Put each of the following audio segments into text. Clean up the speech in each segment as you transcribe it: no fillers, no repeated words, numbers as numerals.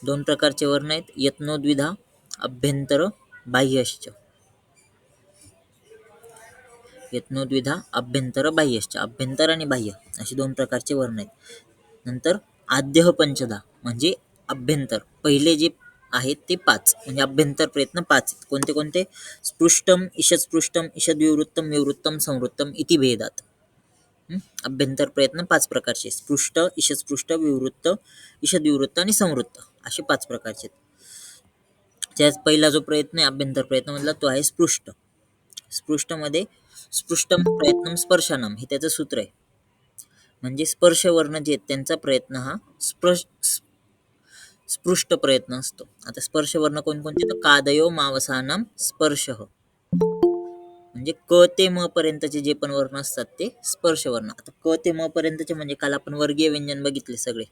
दोन प्रकारचे वर्ण आहेत, यत्नोद्विधा अभ्यंतर बाह्यश्च. यत्नोद्विधा अभ्यंतर बाह्यश्च, अभ्यंतर आणि बाह्य असे दोन प्रकारचे वर्ण आहेत. नंतर आद्यः पंचधा म्हणजे अभ्यंतर, पहिले जे आहेत ते 5 म्हणजे अभ्यंतर प्रयत्न 5 आहेत. कोणते कोणते? स्पृष्टम, ईषत्स्पृष्टम, ईषद्विवृत्तम, विवृत्तम, संवृत्तम इति भेदात. अभ्यंतर प्रयत्न 5 प्रकारचे, स्पृष्ट, ईषत्स्पृष्ट, विवृत्त, ईषद्विवृत्त आणि संवृत्त असे 5 प्रकारचे. त्यात पहिला जो प्रयत्न आहे अभ्यंतर प्रयत्न मधला तो आहे स्पृष्ट. स्पृष्ट मध्ये स्पृष्टम प्रयत्नम स्पर्शानम हे त्याचं सूत्र आहे. म्हणजे स्पर्श वर्ण जे आहेत त्यांचा प्रयत्न हा स्पृष्ट प्रयत्न असतो. आता स्पर्श वर्ण कोणकोणते? तर कादयो मावसानाम स्पर्श, म्हणजे क ते म पर्यंतचे जे पण वर्ण असतात ते स्पर्श वर्ण. आता क ते म पर्यंतचे म्हणजे काल आपण वर्गीय व्यंजन बघितले सगळे.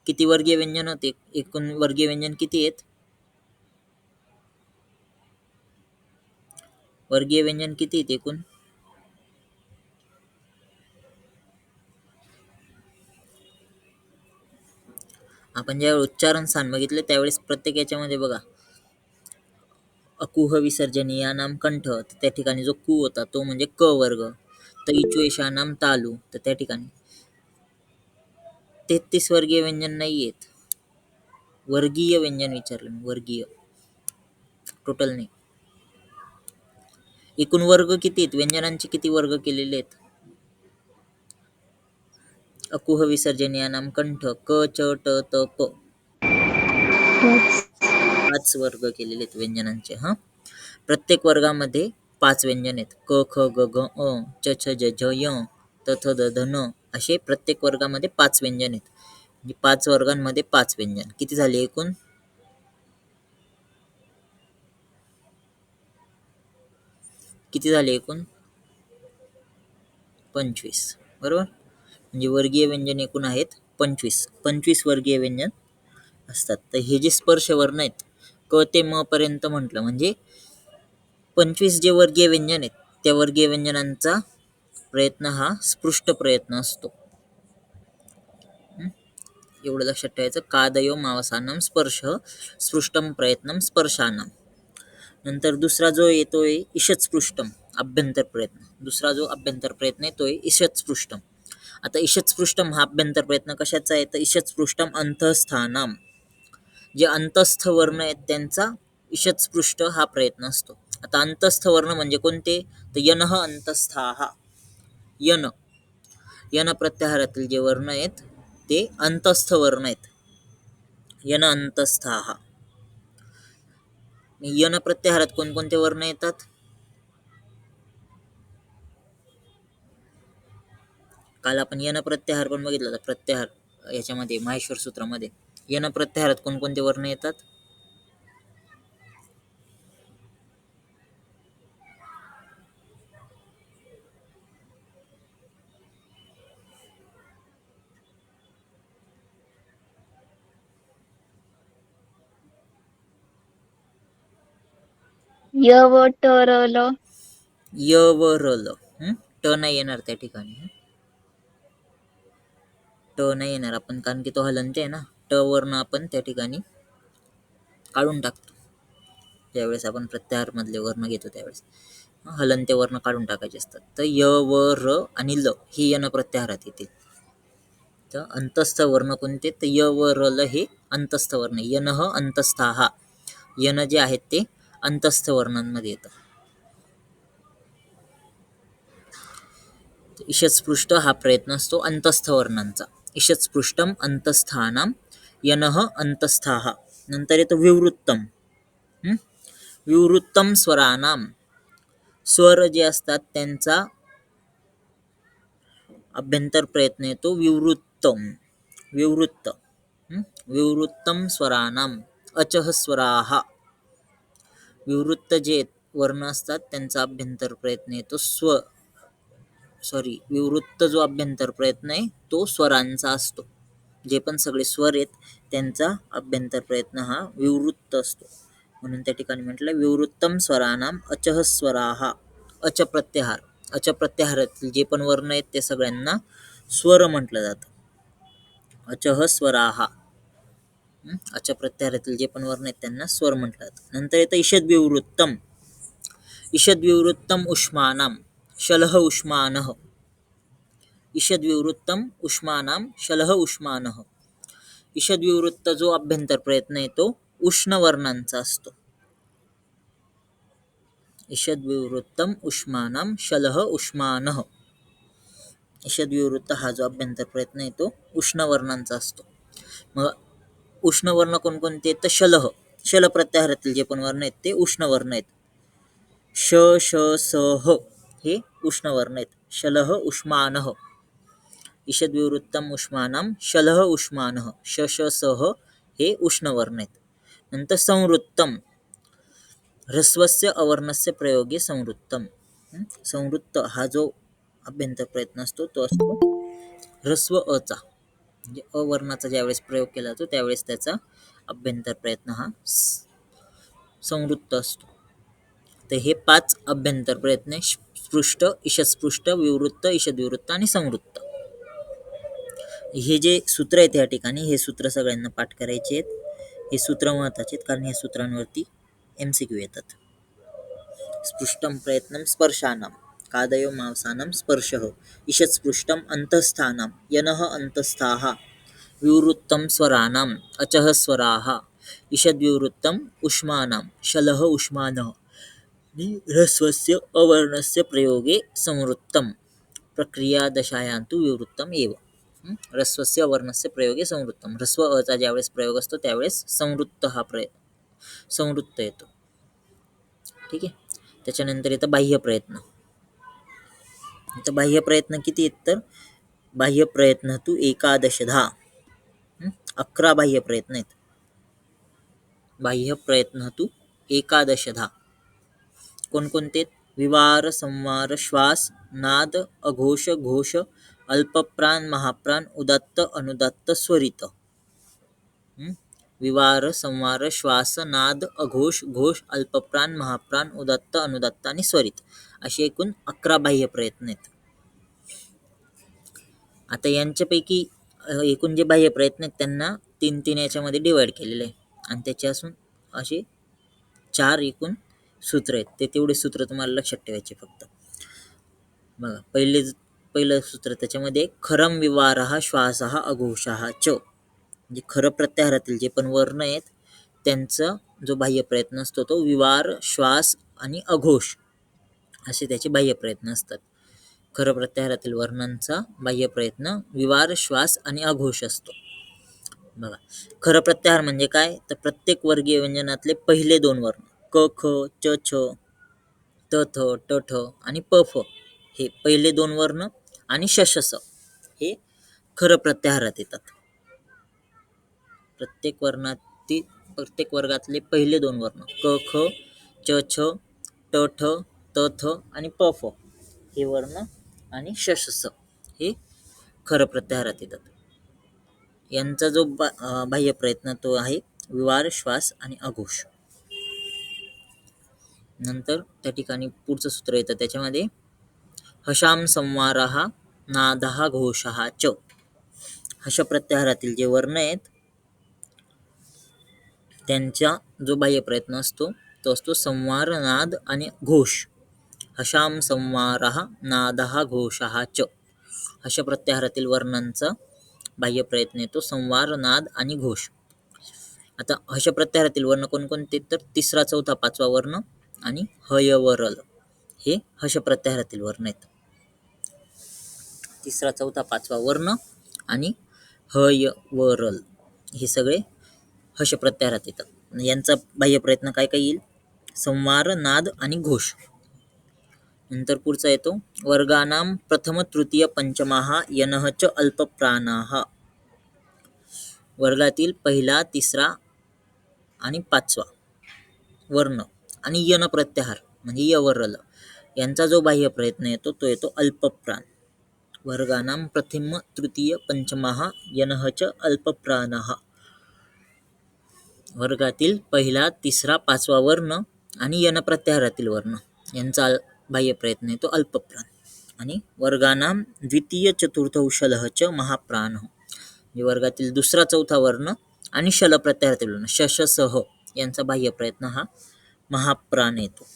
किती वर्गीय व्यंजन होते? एकूण वर्गीय व्यंजन किती आहेत? वर्गीय व्यंजन किती आहेत एकूण? आपण ज्यावेळी उच्चारण स्थान बघितले त्यावेळेस प्रत्येक याच्यामध्ये बघा, अकुह विसर्जनीयानाम कंठ, तर त्या ठिकाणी जो कु होता तो म्हणजे क वर्ग. तर इचुएशानाम तालू, तर त्या ठिकाणी 33 वर्गीय व्यंजन नाही आहेत. वर्गीय व्यंजन विचारलं मी, वर्गीय, टोटल नाही. एकूण वर्ग किती आहेत? व्यंजनांचे किती वर्ग केलेले आहेत? अकुह विसर्जनीयानाम कंठ क च ट त प 5 वर्ग केलेले आहेत व्यंजनांचे. प्रत्येक वर्गामध्ये 5 व्यंजन आहेत. क ख ग घ अ, च छ ज झ य, त थ द ध न असे प्रत्येक वर्गामध्ये 5 व्यंजन आहेत. म्हणजे 5 वर्गांमध्ये 5 व्यंजन. किती झाले एकूण? किती झाले एकूण? 25, बरोबर. म्हणजे वर्गीय व्यंजन एकूण आहेत 25. 25 वर्गीय व्यंजन असतात. तर हे जे स्पर्श वर्ण आहेत क ते म पर्यंत म्हटलं म्हणजे 25 जे वर्गीय व्यंजन आहेत त्या वर्गीय व्यंजनांचा प्रयत्न हा स्पृष्ट प्रयत्न असतो. एवढं लक्षात ठेवायचं. कादयो मावसानम स्पर्श स्पृष्टम प्रयत्नम स्पर्शानम. नंतर दुसरा जो येतोय ईषत्स्पृष्टम अभ्यंतर प्रयत्न. दुसरा जो अभ्यंतर प्रयत्न येतोय ईषत्स्पृष्टम. आता ईषत्स्पृष्टम हा अभ्यंतर प्रयत्न कशाचा आहे? तर ईषत्स्पृष्टम अंतःस्थानाम, जे अंतस्थ वर्ण आहेत त्यांचा ईषत्स्पृष्ट हा प्रयत्न असतो. आता अंतस्थ वर्ण म्हणजे कोणते? तर यनः अंतस्थाः. यन, यन प्रत्याहारातील जे वर्ण आहेत ते अंतस्थ वर्ण आहेत. यन अंतस्थाः. यन प्रत्याहारात कोणकोणते वर्ण येतात? काल आपण यन प्रत्याहार पण बघितला होता. प्रत्याहार याच्यामध्ये माहेश्वर सूत्रामध्ये यन प्रत्याहारात कोणकोणते वर्ण येतात? य व ट र ल. य व र ल. ट नाही येणार त्या ठिकाणी. ट नाही येणार आपण, कारण की तो हलंत आहे ना. ट वर्ण आपण त्या ठिकाणी काढून टाकतो. ज्यावेळेस आपण प्रत्याहार मधले वर्ण घेतो त्यावेळेस हलंते वर्ण काढून टाकायचे असतात. तर य व र आणि ल ही यन प्रत्याहारात येतील. तर अंतस्थ वर्ण कोणते? तर य व र ल हे अंतस्थ वर्ण. यनः अंतस्थाः, यन जे आहेत ते अंतस्थ वर्णांमध्ये येतात. ईषत्स्पृष्ट हा प्रयत्न असतो अंतस्थ वर्णांचा. ईषत्स्पृष्टम अंतस्थानाम यनः अंतस्थाः. नंतर येतो विवृत्तम. विवृत्तम स्वरानाम, स्वर जे असतात त्यांचा अभ्यंतर प्रयत्न येतो विवृत्तम. विवृत्त, विवृत्तम स्वरानाम अचः स्वराः. विवृत्त जे वर्ण असतात त्यांचा अभ्यंतर प्रयत्न येतो विवृत्त जो अभ्यंतर प्रयत्न आहे तो स्वरांचा असतो. जे पण सगळे स्वर आहेत त्यांचा अभ्यंतर प्रयत्न हा विवृत्त असतो. म्हणून त्या ठिकाणी म्हटलं विवृत्तम स्वरानाम अचः स्वराः. अच प्रत्याहार, अच प्रत्याहारातील जे पण वर्ण आहेत ते सगळ्यांना स्वर म्हटलं जातं. अचः स्वराः. अच प्रत्याहारातील जे पण वर्ण आहेत त्यांना स्वर म्हटलं जातं. नंतर येतं ईषद्विवृत्तम. ईषद्विवृत्तम उष्मानाम शलह उष्मानः. ईषद्विवृत्तम उष्मानाम शलह उष्मानः. ईषद्विवृत्त जो अभ्यंतर प्रयत्न आहे तो उष्ण वर्णांचा असतो. ईषद्विवृत्तम उष्मानाम शलह उष्मानः. ईषद्विवृत्त हा जो अभ्यंतर प्रयत्न आहे तो उष्ण वर्णांचा असतो. मग उष्ण वर्ण कोणकोणते आहेत तर शलह. शल प्रत्याहारातील जे पण वर्ण आहेत ते उष्ण वर्ण आहेत. श श स ह हे उष्ण वर्ण आहेत. शलह उष्मानः. ईषद्विवृत्तम उष्मानाम शलह उष्मानः. श श स ह हे उष्ण वर्ण आहेत. नंतर संवृत्तम. ह्रस्वस्य अवर्णस्य प्रयोगे संवृत्तम. संवृत्त हा जो अभ्यंतर प्रयत्न असतो तो असतो ह्रस्व अचा. म्हणजे अवर्णाचा ज्यावेळेस प्रयोग केला जातो त्यावेळेस त्याचा अभ्यंतर प्रयत्न हा संवृत्त असतो. तर हे 5 अभ्यंतर प्रयत्न स्पृष्ट, ईषत्स्पृष्ट, विवृत्त, ईषद्विवृत्त आणि संवृत्त. हे जे सूत्र आहेत या ठिकाणी हे सूत्र सगळ्यांना पाठ करायचे आहेत. हे सूत्र महत्वाचे आहेत कारण या सूत्रांवरती MCQ येतात. स्पृष्टम प्रयत्नम स्पर्शानाम कादयो मांसानाम स्पर्शः. ईषत्स्पृष्टम अंतस्थानाम यनः अंतस्थाः. विवृत्तम स्वरानाम अचः स्वराः. ईषद्विवृत्तम उष्मानाम शलह उष्मानः. ह्रस्वस्य अवर्णस्य प्रयोगे संवृत्तम. प्रक्रिया दशायान्तु विवृत्तम एव. ह्रस्वस्य अवर्णस्य प्रयोगे संवृत्तम. ह्रस्व अचा ज्यावेळेस प्रयोग असतो त्यावेळेस संवृत्त हा संवृत्त येतो. ठीक आहे. त्याच्यानंतर येतं बाह्य प्रयत्न. तर बाह्य प्रयत्न किती आहेत तर बाह्य प्रयत्न तू 11 11 बाह्य प्रयत्न आहेत. बाह्य प्रयत्न तू 11 कोणकोणते? विवार, संवार, श्वास, नाद, अघोष, घोष, अल्पप्राण, महाप्राण, उदात्त, अनुदात्त, स्वरित. विवार, संवार, श्वास, नाद, अघोष, घोष, अल्पप्राण, महाप्राण, उदात्त, अनुदात्त आणि स्वरित अशी एकूण 11 बाह्य प्रयत्न आहेत. आता यांच्यापैकी एकूण जे बाह्य प्रयत्न आहेत त्यांना 3-3 याच्यामध्ये डिवाइड केलेले आहे आणि त्याच्यापासून असे 4 एकूण सूत्र आहेत. ते तेवढे सूत्र तुम्हाला लक्षात ठेवायचे फक्त. बघा पहिलं सूत्र त्याच्यामध्ये खरम विवारः श्वासः अघोषः च. म्हणजे खरं प्रत्याहारातील जे पण वर्ण आहेत त्यांचा जो बाह्य प्रयत्न असतो तो विवार, श्वास आणि अघोष असे त्याचे बाह्य प्रयत्न असतात. खरं प्रत्याहारातील वर्णांचा बाह्य प्रयत्न विवार, श्वास आणि अघोष असतो. बघा खरं प्रत्याहार म्हणजे काय तर प्रत्येक वर्गीय व्यंजनातले पहिले 2 वर्ण क ख च छ त थ ट ठ आणि प फ हे पहिले 2 वर्ण आणि श श स हे खरं प्रत्याहारात येतात. प्रत्येक वर्गातले पहिले 2 वर्ण क ख च छ ट ठ त थ आणि प फ हे वर्ण आणि श श स हे खरं प्रत्याहारात येतात. यांचा जो बाह्य प्रयत्न तो आहे विवार, श्वास आणि अघोष. नंतर त्या ठिकाणी पुढचं सूत्र येतं त्याच्यामध्ये हशाम संवारः नादः घोषः च. हश प्रत्याहारातील जे वर्ण आहेत त्यांचा जो बाह्य प्रयत्न असतो तो असतो संवार, नाद आणि घोष. हशाम संवारः नादः घोषः च. हश प्रत्याहारातील वर्णांचा बाह्य प्रयत्न येतो संवार, नाद आणि घोष. आता हश प्रत्याहारातील वर्ण कोणकोणते तर 3रा, 4था, 5वा वर्ण आणि हय व रल हे हश प्रत्याहारातील वर्ण आहेत. 3रा, 4था, 5वा वर्ण आणि हय व रल हे सगळे हश प्रत्याहारात येतात. यांचा बाह्य प्रयत्न काय काय येईल संवार, नाद आणि घोष. नंतर पुढचा येतो वर्गानाम प्रथम, तृतीय, पंचमाः यनः च अल्पप्राणाः. वर्गातील पहिला, 3रा आणि 5वा वर्ण आणि यन प्रत्याहार म्हणजे य व रल यांचा जो बाह्य प्रयत्न येतो तो येतो अल्पप्राण. वर्गानाम प्रथम, तृतीय, पंचमाः यनः च अल्पप्राणाः. वर्गातील पहिला, 3रा, 5वा वर्ण आणि यन प्रत्याहारातील वर्ण यांचा बाह्य प्रयत्न येतो अल्पप्राण. आणि वर्गानाम द्वितीय, चतुर्थ, शलः च महाप्राणः. म्हणजे वर्गातील 2रा, 4था वर्ण आणि शल प्रत्याहारातील वर्ण शश सह यांचा बाह्य प्रयत्न हा महाप्राण येतो.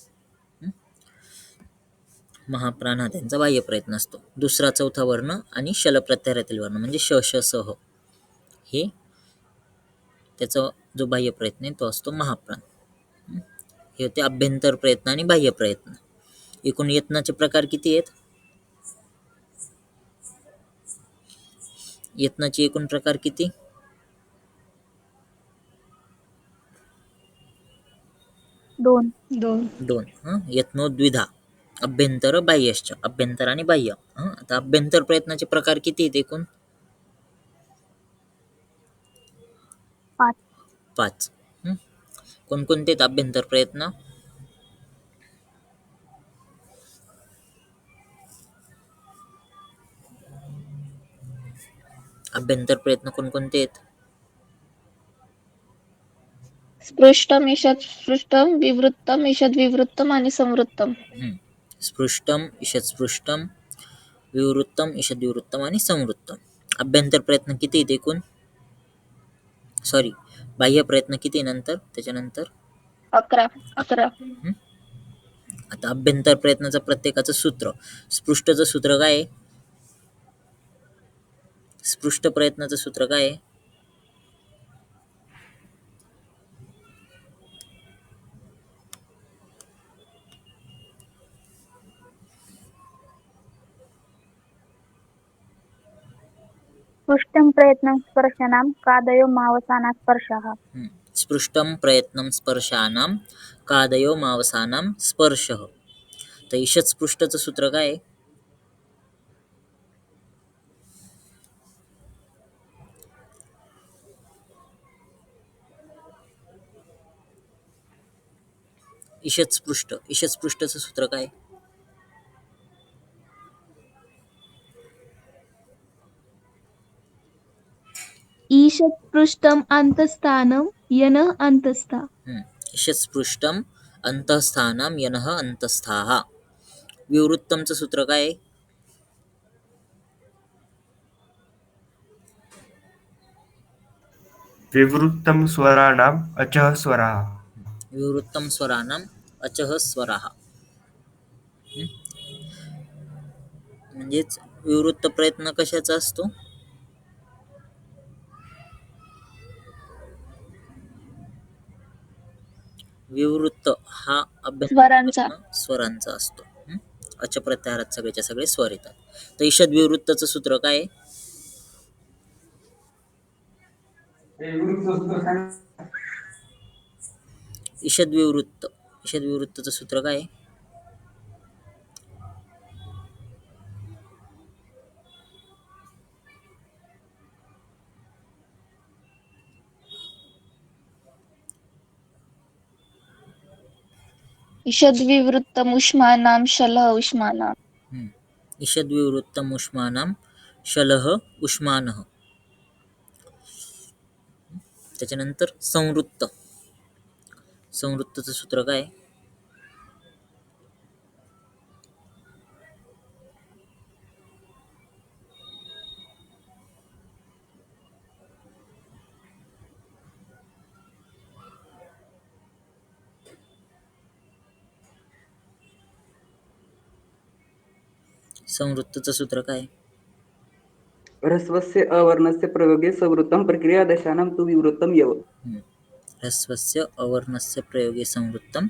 महाप्राण हा त्यांचा बाह्य प्रयत्न असतो. दुसरा चौथा वर्ण आणि शल प्रत्याहारातील वर्ण म्हणजे शश सह हे त्याचा जो बाह्य प्रयत्न आहे तो असतो महाप्राण. हे होते अभ्यंतर प्रयत्न आणि बाह्य प्रयत्न. एकूण यत्नाचे प्रकार किती आहेत? यत्नाचे एकूण प्रकार किती? 2. 2. यत्नोद्विधा अभ्यंतर बाह्यश्च अभ्यंतर आणि बाह्य. आता अभ्यंतर प्रयत्नाचे प्रकार किती आहेत एकूण? 5. 5. कोणकोणते आहेत अभ्यंतर प्रयत्न? अभ्यंतर प्रयत्न कोणकोणते आहेत? स्पृष्टम, ईषत् स्पृष्टम, विवृत्तम, ईषद विवृत्तम आणि संवृत्तम. स्पृष्टम, ईषत् स्पृष्टम, विवृत्तम, ईषद विवृत्तम आणि संवृत्तम. अभ्यंतर प्रयत्न किती आहेत एकूण? सॉरी, बाह्य प्रयत्न किती नंतर त्याच्यानंतर? 11. आता अभ्यंतर प्रयत्नाचं प्रत्येकाचं सूत्र. स्पृष्टचं सूत्र काय आहे? स्पृष्ट प्रयत्नाचं सूत्र काय आहे? स्पृष्टम प्रयत्नं स्पर्शनां कादयो मावसाना स्पर्शः. स्पृष्टम प्रयत्नं स्पर्शानां कादयो मावसानां स्पर्शः. तर ईषत् स्पृष्टचं सूत्र काय आहे? ईषत् स्पृष्टचं सूत्र काय आहे? ईषत् पृष्ठम् अन्तःस्थानं यनः अन्तःस्था. ईषत् स्पृष्टम अंतःस्थानां यनः अंतःस्थाः. विवृत्तमचं सूत्र काय आहे? विवृत्तं स्वराणाम् अचः स्वराः. विवृत्तम स्वराणाम अचः स्वराः. म्हणजेच विवृत्त प्रयत्न कशाचा असतो? विवृत्त हा स्वरांचा. स्वरांचा असतो. अच प्रत्याहारात सगळेच्या सगळे स्वर येतात. तर ईषद विवृत्तचं सूत्र काय आहे? ईषद विवृत्तचं सूत्र काय आहे? ईषद विवृत्तम उष्मानां शलः उष्मानां. ईषद विवृत्तम उष्मानां शलः उष्मानः. त्याच्यानंतर संवृत्तचं सूत्र काय आहे? संवृत्तचं सूत्र काय आहे? ह्रस्वस्य अवर्णस्य प्रयोगे संवृत्तं प्रक्रियादशानां तु विवृत्तं एव. ह्रस्वस्य अवर्णस्य प्रयोगे संवृत्तं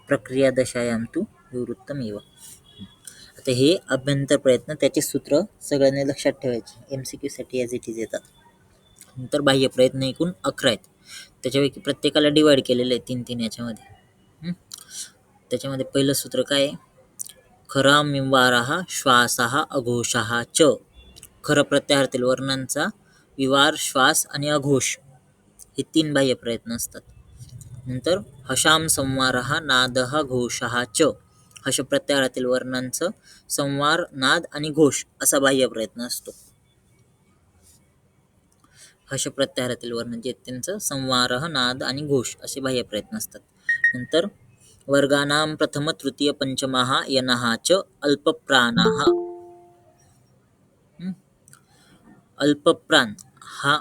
प्रक्रियादशायां तु विवृत्तम् एव. आता हे अभ्यंतर प्रयत्न त्याचे सूत्र सगळ्यांनी लक्षात ठेवायचे. MCQ साठी ॲज इट इज येतात. नंतर बाह्य प्रयत्न एकूण 11 आहेत. त्याच्यापैकी प्रत्येकाला डिवाइड केलेले आहे 3-3 याच्यामध्ये. त्याच्यामध्ये पहिलं सूत्र काय आहे? खरा मिंवाराः श्वासाः अघोषाः च. खर प्रत्याहारातील वर्णांचा विवार, श्वास आणि अघोष हे 3 बाह्य प्रयत्न असतात. नंतर हशाम संवारः नादः घोषः च. हश प्रत्याहारातील वर्णांचं संवार, नाद आणि घोष असा बाह्य प्रयत्न असतो. हश प्रत्याहारातील वर्ण जे त्यांचं संवारः, नाद आणि घोष असे बाह्य प्रयत्न असतात. नंतर वर्गानां प्रथम तृतीय पंचमाः यनः च अल्पप्राणाः. अल्पप्राण हा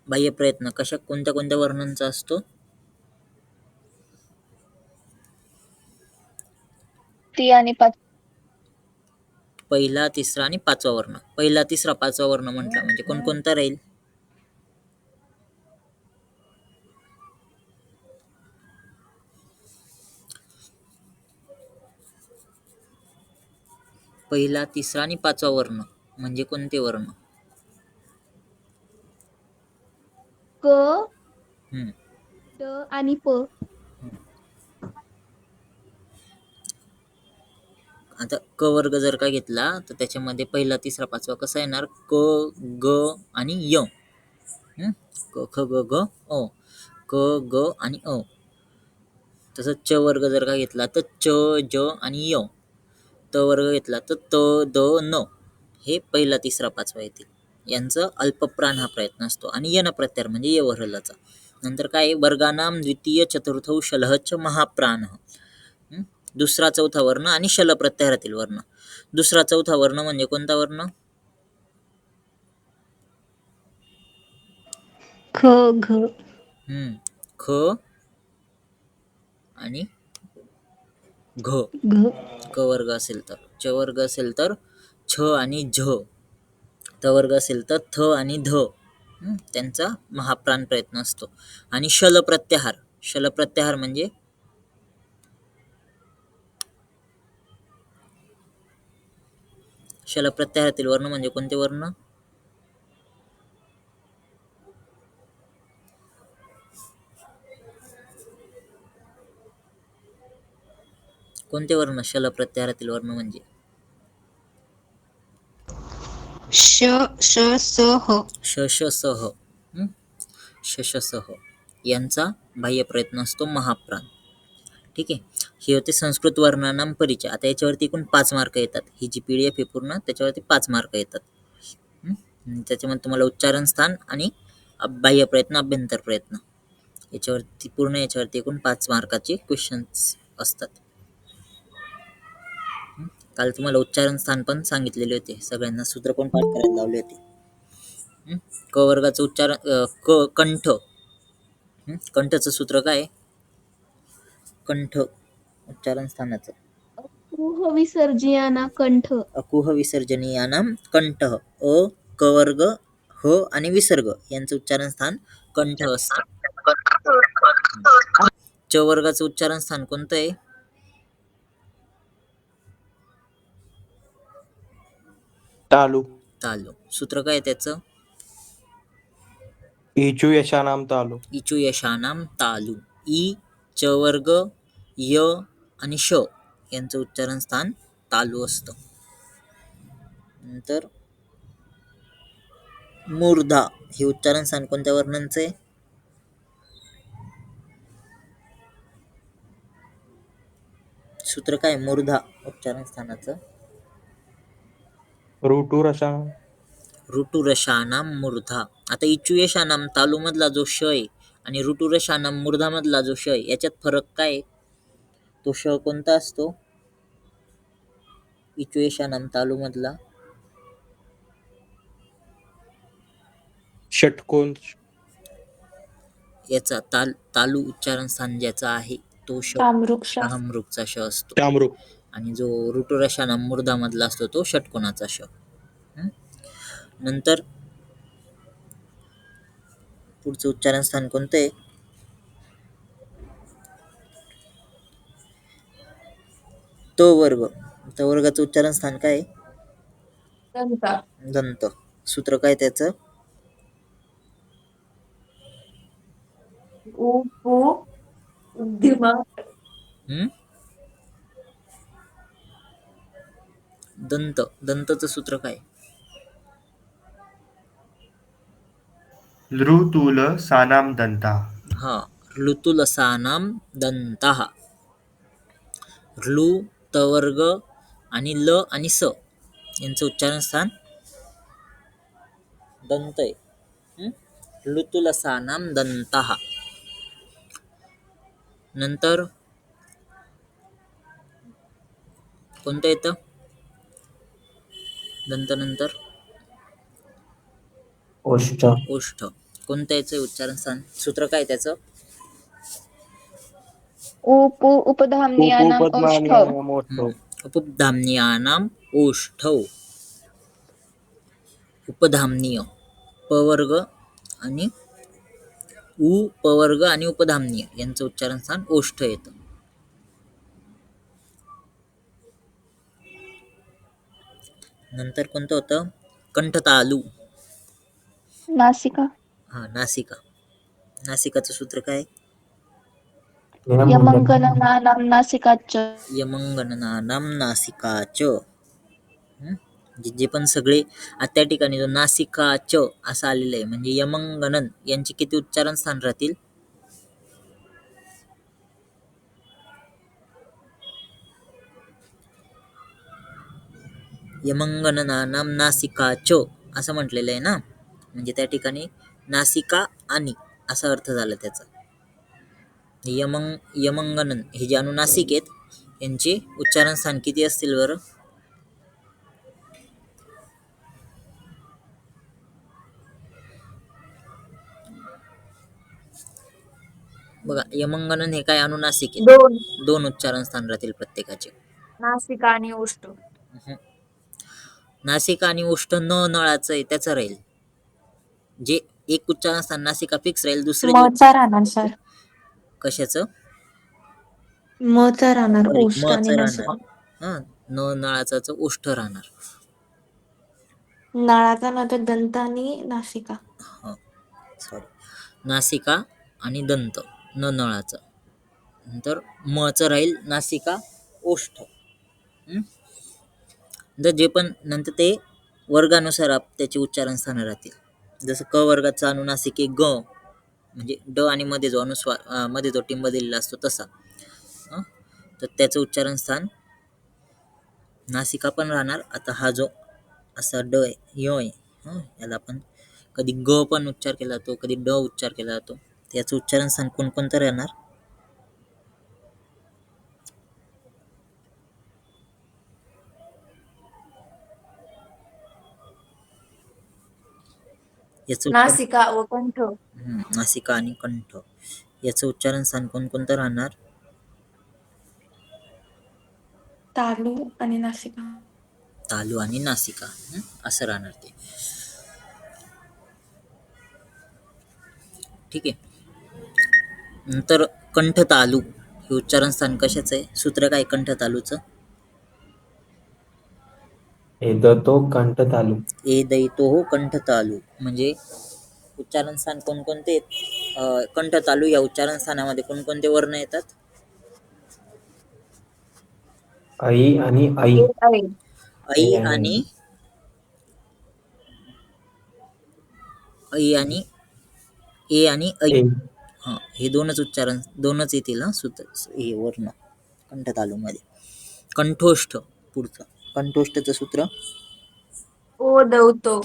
बाह्य प्रयत्न कोणत्या कोणत्या वर्णांचा असतो? ती आणि 5. पहिला, तिसरा आणि पाचवा वर्ण. पहिला, तिसरा, पाचवा वर्ण म्हटला म्हणजे कोणकोणता राहील? पहिला, तिसरा आणि पाचवा वर्ण म्हणजे कोणते वर्ण? क, हम्म. ड आणि प. आता क वर्ग जर का घेतला तर त्याच्यामध्ये पहिला, तिसरा, पाचवा कसा येणार? क, ग आणि य. क, ख, ग, घ, अ. क, ग आणि अ. तसंच च वर्ग जर का घेतला तर च, ज आणि य. त वर्ग घेतला तर त, द, न. हे पहिला, तिसरा, पाचवा येतील. यांचं अल्पप्राण हा प्रयत्न असतो आणि यन प्रत्यार म्हणजे य वरलाचा. नंतर काय? वर्गानाम द्वितीय चतुर्थौ शलहच महाप्राण. दुसरा, चौथा वर्ण आणि शल प्रत्याहारातील वर्ण. दुसरा, चौथा वर्ण म्हणजे कोणता वर्ण? ख, घ. ख आणि घ. घ. क वर्ग असेल तर. च वर्ग असेल तर छ आणि झ. त वर्ग असेल तर थ आणि ध. त्यांचा महाप्राण प्रयत्न असतो. आणि शल प्रत्याहार. शल प्रत्याहार म्हणजे शल प्रत्याहारातील वर्ण म्हणजे कोणते वर्ण? कोणते वर्ण शल प्रत्याहारातील वर्ण म्हणजे? श, श, स, ह. श, श, स, ह. श, श, स, ह. यांचा बाह्य प्रयत्न असतो महाप्राण. ठीक आहे. हे होते संस्कृत वर्णानाम परिचय. आता याच्यावरती एकूण 5 मार्क येतात. ही जी PDF आहे पूर्ण त्याच्यावरती 5 मार्क येतात. त्याच्यामध्ये तुम्हाला उच्चारण स्थान आणि बाह्य प्रयत्न, अभ्यंतर प्रयत्न याच्यावरती एकूण 5 मार्काचे क्वेश्चन्स असतात. काल तुम्हाला उच्चारण स्थान पण सांगितलेले होते. सगळ्यांना सूत्र पण पाठ करायला लावले होते. क वर्गाचं उच्चारण कंठ. कंठचं सूत्र काय? कंठ उच्चारण स्थानाचं. कुह विसर्जयाना कंठ. अकुह विसर्जनीयानाम कंठ. अ, क वर्ग, ह आणि विसर्ग यांचं उच्चारण स्थान कंठ असतं. च वर्गाचं उच्चारण स्थान कोणतं आहे? तालु. तालु. सूत्र काय त्याचं? इचु यशानाम तालु. इचु यशानाम तालु. इ, च वर्ग, य आणि श यांचं उच्चारण स्थान तालु असतं. नंतर मूर्धा हे उच्चारण स्थान कोणत्या वर्णांचं आहे? सूत्र काय मूर्धा उच्चारण स्थानाचं? ऋटू रशानाम. ऋटुरशानाम मूर्धा. आता इचुयशानाम तालु मधला जो श आहे आणि ऋटुरशानाम मूर्धा मधला जो श आहे याच्यात फरक काय आहे? तो श कोणता असतो? इचुयशानाम तालु मधला षटकोन. याचा तालु उच्चारण स्थान ज्याचा आहे तो श कामरूक्षा. कामरूपचा श असतो. कामरूप. आणि जो ऋटुरशानाम मूर्धा मधला असतो तो षटकोनाचा श. नंतर पुढचं उच्चारण स्थान कोणतं आहे? त वर्ग. त वर्गाचं उच्चारण स्थान काय आहे? दंत. सूत्र काय त्याचं? हम्म? दंतचं सूत्र काय? लृतूल सानाम दंता. हा, ऋतुलसानाम दंताः. ऋ, त वर्ग आणि ल आणि स यांचं उच्चारण स्थान दंत आहे. ऋतुलसानाम दंताः. नंतर कोणतं येतं दंत नंतर? ओष्ठ. ओष्ठ. कोणतं याचं उच्चारण स्थान सूत्र काय त्याचं? उपधाम्नियानाम् औष्ठव. मोठो. उपधाम्नियानाम ओष्ठौ. उपधाम्नीय पवर्ग आणि उपवर्ग आणि उपधाम्नीय यांचं उच्चारण स्थान ओष्ठ येतं. नंतर कोणतं होतं? कंठतालू. नासिका. हा, नासिका. नासिकाचं सूत्र काय? यमंगननानां नासिकाच्च. यमंगणनानाम नासिकाच. जे पण सगळे आता त्या ठिकाणी जो नासिकाच असं आलेलं आहे म्हणजे यमंगणन यांचे किती उच्चारण स्थान राहतील? यमंगणनानाम नासिकाच असं म्हटलेलं आहे ना, म्हणजे त्या ठिकाणी नासिका आणि असा अर्थ झाला त्याचा. यमंगणन हे जे अनुनासिक आहेत यांचे उच्चारण स्थान किती असतील बरं? बघा, यमंगणन हे काय अनुनासिक आहेत. 2 उच्चारण स्थान राहतील प्रत्येकाचे. नासिका आणि ओष्ठ. नासिका आणि ओष्ठ न नळाचं आहे त्याचं राहील. जे एक उच्चारण स्थान नासिका फिक्स राहील, दुसरं जे मचा राहणार सर. कशाचं? मचा राहणार Sorry, ओष्ठ म आणि च नासिका. राहणार. हा, न नळाचाच ओष्ठ राहणार. नळाचा नंतर दंत आणि नासिका. हा, सॉरी, नासिका आणि दंत न नळाचं. नंतर म च राहील नासिका ओष्ठ. नंतर जे पण नंतर ते वर्गानुसार त्याचे उच्चारण स्थान राहतील. जसं क वर्गाचा अनुनासिक आहे ग, म्हणजे ड आणि मध्ये जो अनुस्वार मध्ये जो टिंब दिलेला असतो तसा. तर त्याचं उच्चारण स्थान नासिका पण राहणार. आता हा जो असा ड आहे, य आहे, याला आपण कधी ग पण उच्चार केला जातो, कधी ड उच्चार केला जातो. त्याचं उच्चारण स्थान कोणकोणतं राहणार? याचं नासिका व कंठ. नासिका आणि कंठ याचं उच्चारण स्थान कोणकोणतं राहणार? तालू आणि नासिका. तालू आणि नासिका असं राहणार ते. ठीक आहे. नंतर कंठ तालू हे उच्चारण स्थान कशाचं आहे? सूत्र काय कंठ तालूचं? एदतो कंठ तालू. ए दैतो हो कंठ तालू. म्हणजे उच्चारण स्थान कोणकोणते आहेत? कंठ तालू या उच्चारण स्थानामध्ये कोणकोणते वर्ण येतात? आई आणि आई. ऐ आणि ऐ आणि ए आणि ऐ. ए. हा, हे दोनच येतील हा सूत्र, हे वर्ण कंठ तालू मध्ये. कंठोष्ठ पुढचं. कंठोष्ठचं सूत्र ओ दौतो.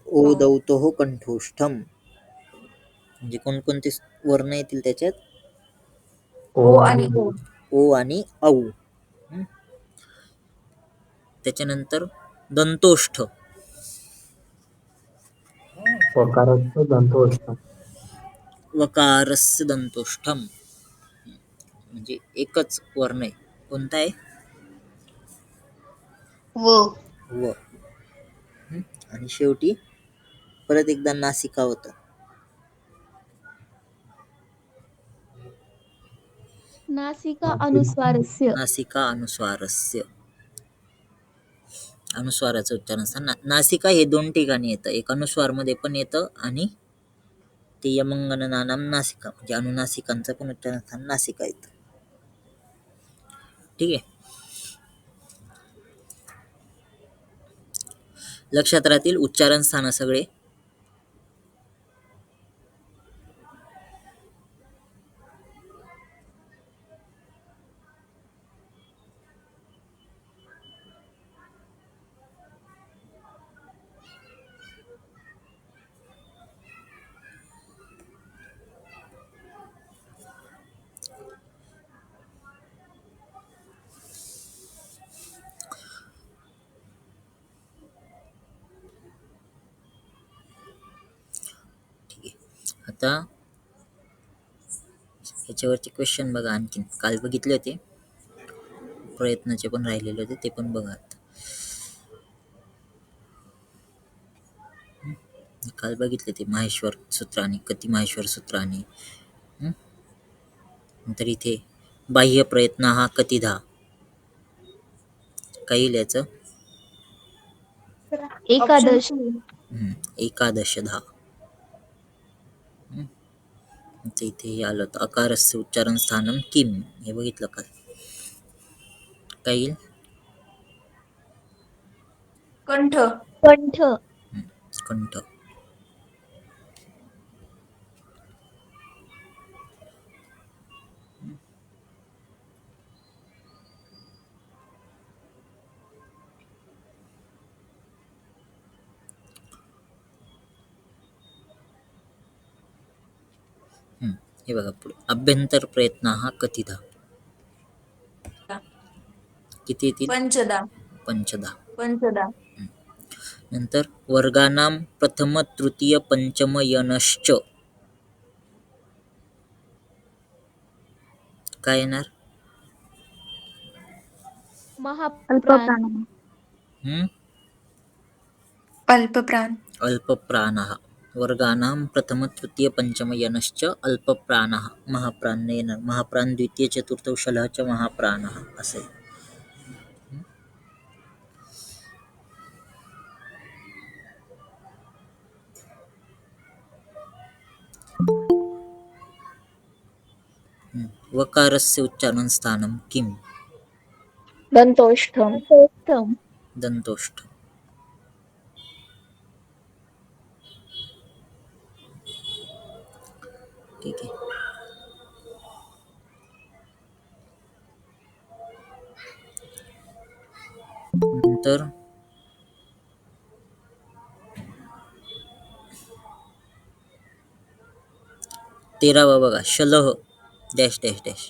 ओ दौतो हो कंठोष्ठम. म्हणजे कोणकोणते वर्ण येतील त्याच्यात? ओ आणि ओ. ओ आणि औ. त्याच्यानंतर दंतोष्ठ. वकारस्थ दंतोष्ठ. वकारस्य दंतोष्ठम. म्हणजे एकच वर्ण आहे. कोणता आहे? व. व. आणि शेवटी परत एकदा नासिका होतं. नासिका अनुस्वारस्य. नासिका अनुस्वारस्य. अनुस्वाराचं उच्चारण स्थान नासिका हे 2 ठिकाणी येतं. एक अनुस्वार मध्ये पण येतं आणि ते यमंगणनानाम नासिका म्हणजे अनुनासिकांचं पण उच्चारण स्थान नासिका येतं. ठीक आहे. लक्षात राहतील उच्चारण स्थान सगळे. आता याच्यावरचे क्वेश्चन बघा. आणखीन काल बघितले होते, प्रयत्नाचे पण राहिलेले होते, ते पण बघा आता. काल बघितले ते माहेश्वर सूत्राने, कती माहेश्वर सूत्राने. नंतर इथे बाह्य प्रयत्न हा कतिधा. काय येईल याचं? एकादश. एकादशधा. नंतर इथे हे आलं होतं अकारस्य उच्चारण स्थानम किम, हे बघितलं का? काय येईल? कंठ. कंठ. कंठ. हे बघा पुढे अभ्यंतर प्रयत्न हा कतिधा. किती येतील? पंचदा. पंचधा. पंचदा. नंतर वर्गानां प्रथम तृतीय पंचम यनश्च. काय येणार? महाप्राण. अल्पप्राण. अल्पप्राणः. वर्गानां प्रथम तृतीय पंचम यनश्च अल्पप्राणः. महाप्राण नाही येणार. महाप्राण द्वितीय चतुर्थ शलः च महाप्राणः असेल. वकारस्य उच्चारण स्थानम किम? दंतोष्ठम. दंतोष्ठ. ठीक आहे. नंतर 13वा बघा शलह डॅश डॅश डॅश.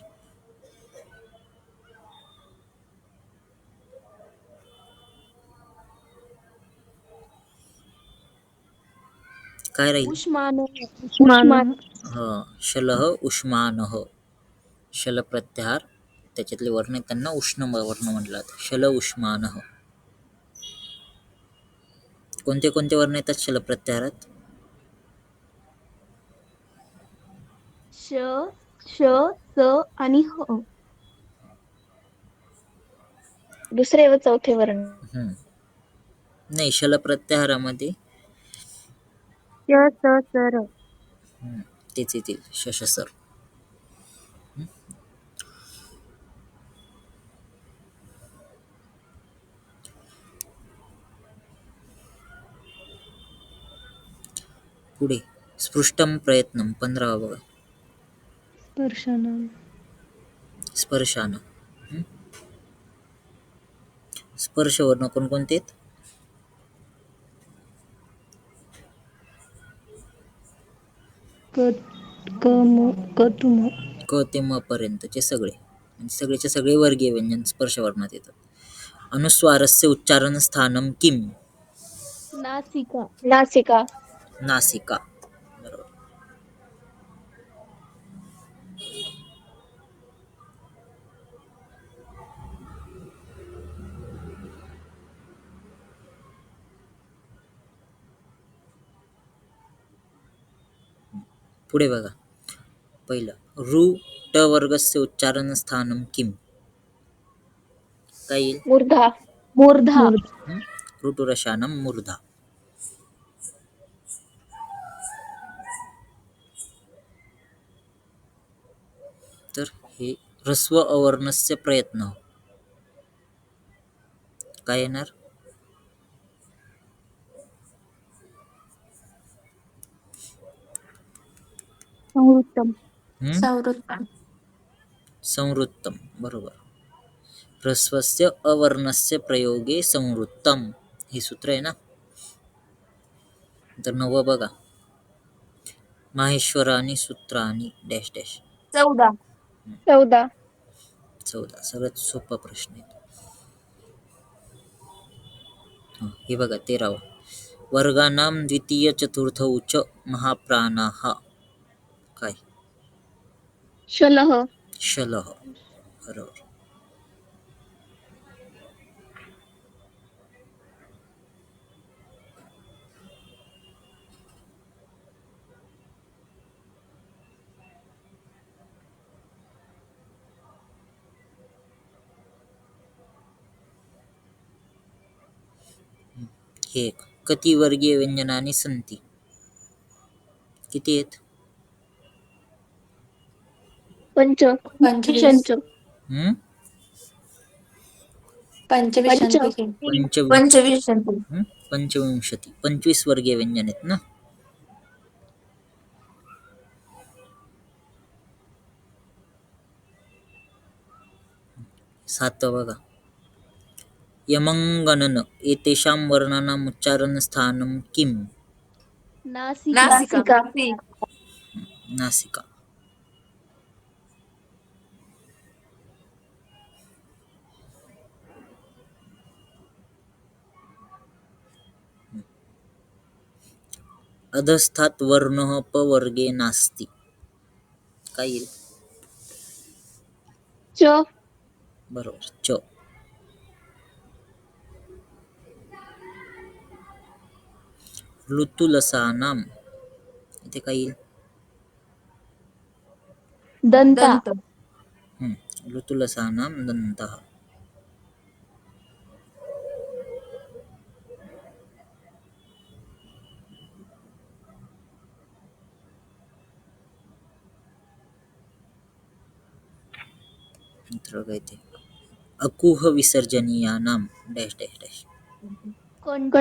काय राहील? उष्मान. शलह उष्मानः. शल प्रत्याहार, त्याच्यातले वर्ण आहेत त्यांना उष्ण वर्ण म्हटलं जातं. शल उष्मानः. कोणते कोणते वर्ण येतात शल प्रत्याहारात? श, श, स आणि ह. दुसरे व चौथे वर्ण. नाही, शल प्रत्याहारामध्ये श, स, सर. तेच येतील शशसर. पुढे स्पृष्टम प्रयत्नम 15वा बघा. स्पर्शानं. स्पर्श वर्ण कोणकोणते आहेत? क ते म पर्यंतचे सगळे, म्हणजे सगळेचे सगळे वर्गीय व्यंजन स्पर्श वर्णात येतात. अनुस्वारस्य उच्चारण स्थानम किम? नासिका. नासिका. नासिका. बरोबर. पुढे बघा. पहिलं रू ट वर्गस्य उच्चारण स्थानम किम? काय येईल? मूर्धा. मूर्धा. ऋटुरशानम मूर्धा. तर हे ह्रस्व अवर्णस्य प्रयत्न. काय येणार? संवृत्तम. संवृत्तम. संवृत्तम. बरोबर. ह्रस्वस्य अवर्णस्य प्रयोगे संवृत्तम, हे सूत्र आहे ना. तर 9 बघा. माहेश्वरानी सूत्रानी डॅश डॅश. 14. 14. 14 सगळ्यात सोपा प्रश्न आहे. हे बघा 13वा. वर्गानां द्वितीय चतुर्थ उच महाप्राणाः. काय? शलह. शलह. बरोबर. हे एक. कती वर्गीय व्यंजनानी संती? किती आहेत? पंच. 25. पंच. हम्म? पंचविशांपैकी. पंचविंश 25. पंचविंशती. 25 वर्गीय व्यंजन आहेत ना. सातवं बघा. यमंगणन एतेषां वर्णानाम् उच्चारणस्थानं किम्? नासिका. नासिका. अधस्तात् वर्णः पवर्गे नास्ति. काय येईल? च. बरोबर. च. ऋतुलसानाम. इथे काय येईल? दंता. ऋतुलसानाम दंतः. नंतर बघा इथे. अकुह विसर्जनीयानाम डॅश डॅश डॅश. कंठ.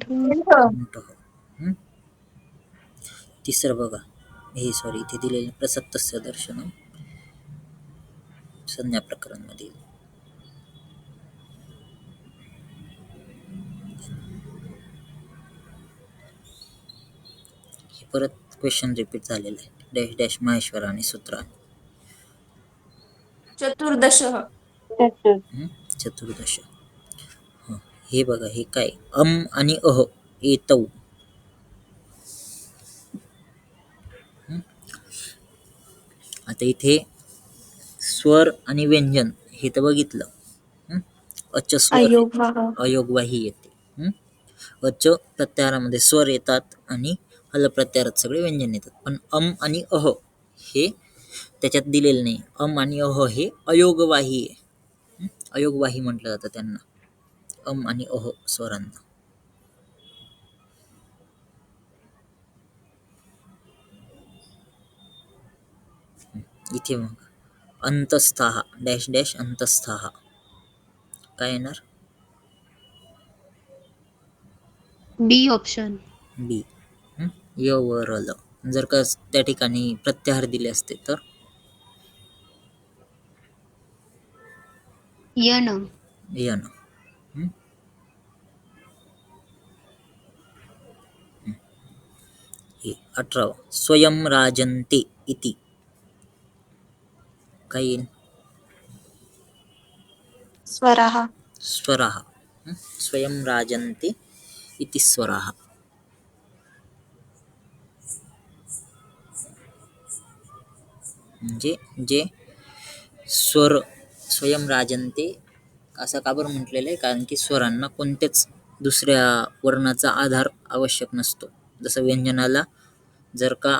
कंठः. तिसरं बघा. हे सॉरी इथे दिलेलं प्रसक्तस्य दर्शनम संज्ञा प्रकरण मध्ये. हे परत क्वेश्चन रिपीट झालेलं आहे. डॅश डॅश माहेश्वर आणि सूत्र. चतुर्दश. चतुर्दश. हे बघा. हे काय? अम आणि अह एतौ. आता इथे स्वर आणि व्यंजन हे तर बघितलं. अच स्वर अयोगवाह. अयोगवाही येते. अच प्रत्यारामध्ये स्वर येतात आणि हल प्रत्यारात सगळे व्यंजन येतात. पण अम आणि अह हे त्याच्यात दिलेलं नाही. अम आणि अह हे अयोगवाही आहे. अयोगवाही म्हटलं जातं त्यांना, अम आणि अह स्वरांना. इथे मग अंतस्थाः डॅश डॅश अंतस्थाः काय येणार? बी ऑप्शन. बी. य व र ल. जर का त्या ठिकाणी प्रत्याहार दिले असते तर यन. यन. हे 18. स्वयं राजन्ते इति काय येईल? स्वराः. स्वराः. स्वयं राजन्ते इति स्वराः. म्हणजे जे स्वर स्वयं राजन्ते असं का बरं म्हटलेलं आहे? कारण की स्वरांना कोणत्याच दुसऱ्या वर्णाचा आधार आवश्यक नसतो. जसं व्यंजनाला जर का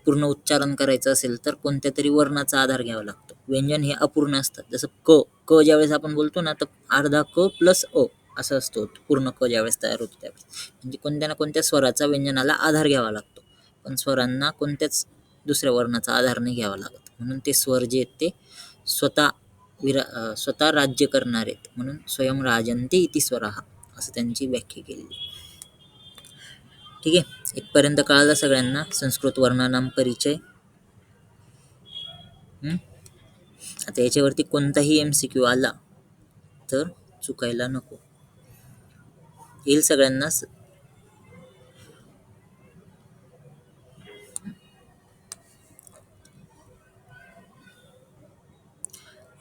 पूर्ण उच्चारण करायचं असेल तर कोणत्या तरी वर्णाचा आधार घ्यावा लागतो. व्यंजन हे अपूर्ण असतात. जसं क. क ज्यावेळेस आपण बोलतो ना तर अर्धा क प्लस अ असं असतो. पूर्ण क ज्यावेळेस तयार होतो त्यावेळेस म्हणजे कोणत्या ना कोणत्या स्वराचा व्यंजनाला आधार घ्यावा लागतो. पण स्वरांना कोणत्याच दुसऱ्या वर्णाचा आधार नाही घ्यावा लागत. म्हणून ते स्वर जे आहेत ते स्वतः राज्य करणार आहेत. म्हणून स्वयं राजन्ते इति स्वराः असं त्यांची व्याख्या केलेली. ठीक आहे. इथपर्यंत कळालं सगळ्यांना संस्कृत वर्णानाम परिचय. आता याच्यावरती कोणताही MCQ आला तर चुकायला नको. येईल सगळ्यांना.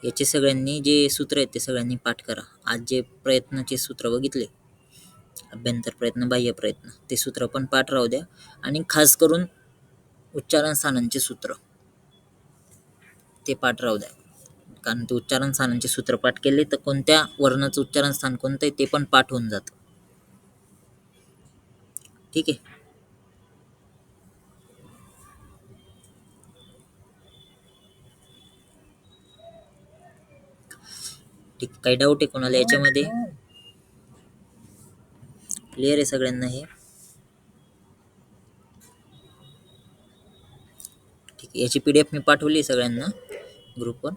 याचे सगळ्यांनी जे सूत्र आहेत ते सगळ्यांनी पाठ करा. आज जे प्रयत्नाचे सूत्र बघितले, अभ्यंतर प्रयत्न बाह्य प्रयत्न, ते सूत्र पण पाठ राहू द्या. आणि खास करून उच्चारण स्थानांचे सूत्र ते पाठ राहू द्या, कारण ते उच्चारण स्थानांचे सूत्र पाठ केले तर कोणत्या वर्णाचं उच्चारण स्थान कोणतं आहे ते पण पाठ होऊन जातं. ठीक आहे. ठीक, काही डाऊट आहे कोणाला याच्यामध्ये? क्लिअर आहे सगळ्यांना हे? ठीक आहे, याची PDF मी पाठवली सगळ्यांना ग्रुपवर.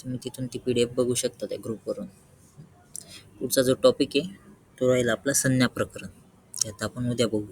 तुम्ही तिथून ती PDF बघू शकता त्या ग्रुपवरून. पुढचा जो टॉपिक आहे तो राहील आपला संज्ञा प्रकरण, त्यात आपण उद्या बघू.